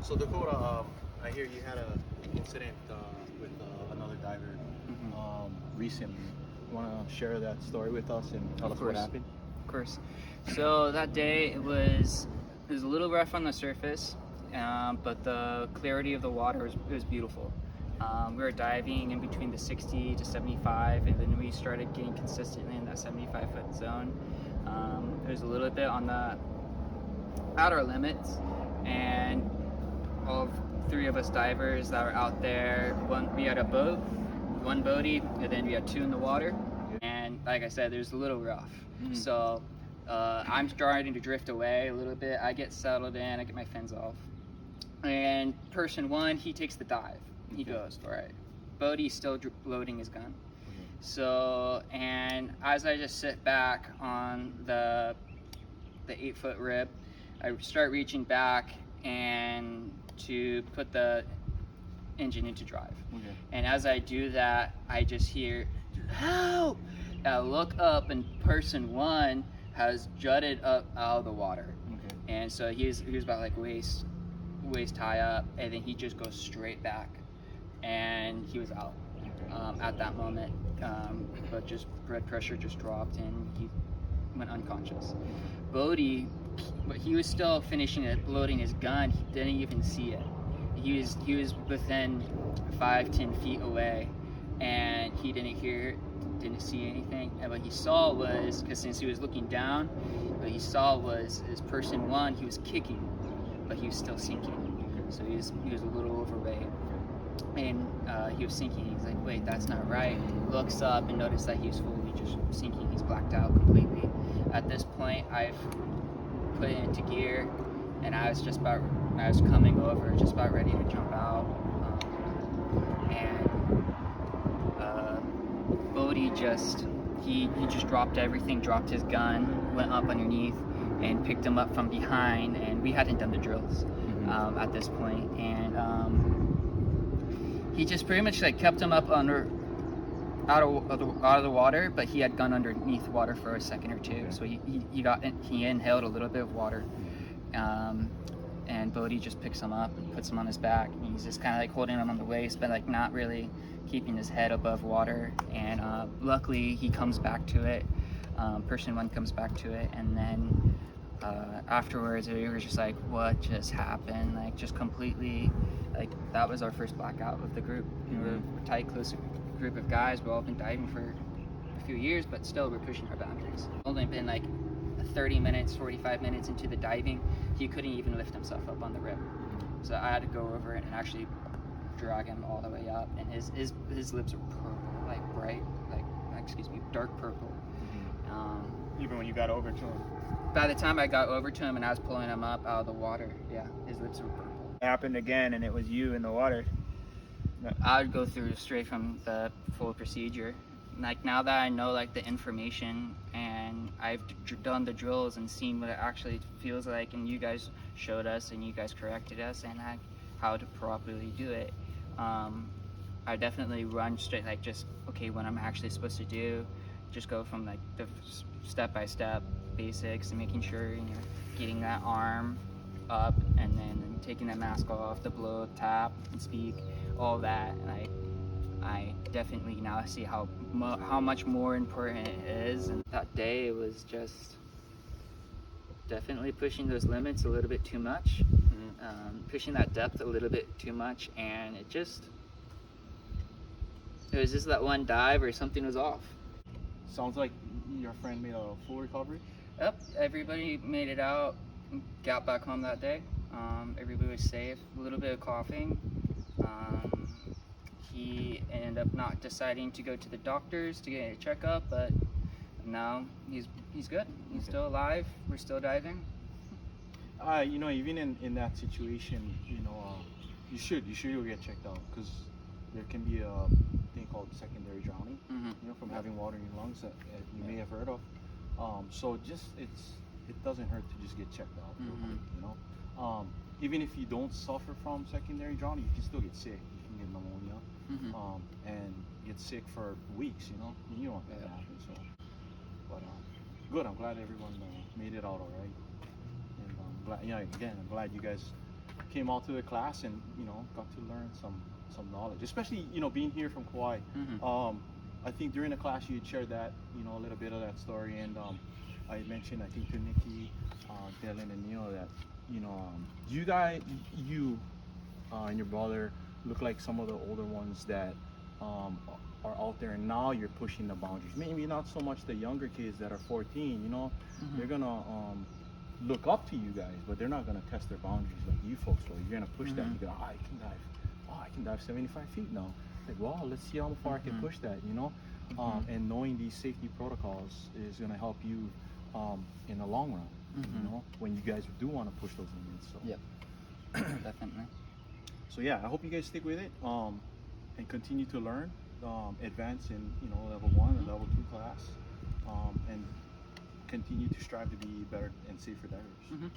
So Dakota, I hear you had an incident with another diver recently. Want to share that story with us and tell us what happened? Of course. So that day it was a little rough on the surface, but the clarity of the water was beautiful. We were diving in between the 60 to 75, and then we started getting consistently in that 75-foot zone. It was a little bit on the outer limits, and all three of us divers that were out there, we had a boat, one boatie, and then we had two in the water. And like I said, it was a little rough. So I'm starting to drift away a little bit. I get settled in, I get my fins off. And person one, he takes the dive. He goes for it. Bodie's still loading his gun. So, and as I just sit back on the 8-foot rib, I start reaching back and to put the engine into drive. And as I do that, I just hear, help! I look up and person one has jutted up out of the water. And so he was about like waist high up, and then he just goes straight back, and he was out at that moment. But just blood pressure just dropped and he went unconscious. Bodie, but he was still finishing it, loading his gun. He didn't even see it. He was within 5-10 feet away, and he didn't hear it, didn't see anything. And what he saw was, because since he was looking down, what he saw was person one, he was kicking, but he was still sinking. So he was a little overweight, and he was sinking. He's like, wait, that's not right. Looks up and noticed that he was fully just sinking. He's blacked out completely. At this point, I've put it into gear, and I was coming over, just about ready to jump out. Bodie he just dropped everything, dropped his gun, went up underneath, and picked him up from behind. And we hadn't done the drills at this point, and he just pretty much like kept him up out of the water, but he had gone underneath water for a second or two. So he inhaled a little bit of water, and Bodie just picks him up and puts him on his back. And he's just kind of like holding him on the waist, but like not really keeping his head above water. And luckily he comes back to it. Person one comes back to it, and then afterwards we were just like, what just happened? Like just completely, like that was our first blackout of the group. We were a tight, close group of guys. We've all been diving for a few years, but still we're pushing our boundaries. Only been like 30 minutes, 45 minutes into the diving, he couldn't even lift himself up on the rib. So I had to go over it and actually drag him all the way up, and his lips are purple, like bright, like dark purple. Even when you got over to him? By the time I got over to him and I was pulling him up out of the water, yeah, his lips were purple. It happened again, and it was you in the water. I would go through straight from the full procedure. Like now that I know like the information, and I've done the drills and seen what it actually feels like, and you guys showed us and you guys corrected us and how to properly do it, I definitely run straight, like just okay, what I'm actually supposed to do, just go from like the step-by-step basics and making sure you're getting that arm up, and then taking that mask off, the blow, tap, and speak, all that. And I definitely now see how much more important it is. And that day it was just definitely pushing those limits a little bit too much, pushing that depth a little bit too much, and it was just that one dive where something was off. Sounds like your friend made a full recovery? Yep, everybody made it out, got back home that day. Everybody was safe, a little bit of coughing. He ended up not deciding to go to the doctors to get a checkup, but now he's good. He's still alive. We're still diving. You know, even in that situation, you know, you should go get checked out, because there can be a thing called secondary drowning, you know, from having water in your lungs that you may have heard of. So just it doesn't hurt to just get checked out, you know. Even if you don't suffer from secondary drowning, you can still get sick. You can get pneumonia, and get sick for weeks, you know. You don't want that to happen. So, but good. I'm glad everyone made it out all right. And I'm glad, I'm glad you guys came out to the class and got to learn some knowledge, especially being here from KAUAI. I think during the class you had shared that a little bit of that story, and I mentioned, I think, to Nikki, Dylan, and Neil that you guys, and your brother look like some of the older ones that are out there, and now you're pushing the boundaries. Maybe not so much the younger kids that are 14. They're gonna look up to you guys, but they're not gonna test their boundaries like you folks will. You're gonna push that. You go, I can dive. Oh, I can dive 75 feet now. Like, wow, let's see how far I can push that. And knowing these safety protocols is gonna help you in the long run. When you guys do want to push those limits. So. Yep. Definitely. So yeah, I hope you guys stick with it and continue to learn, advance in level 1 and level 2 class, and continue to strive to be better and safer divers.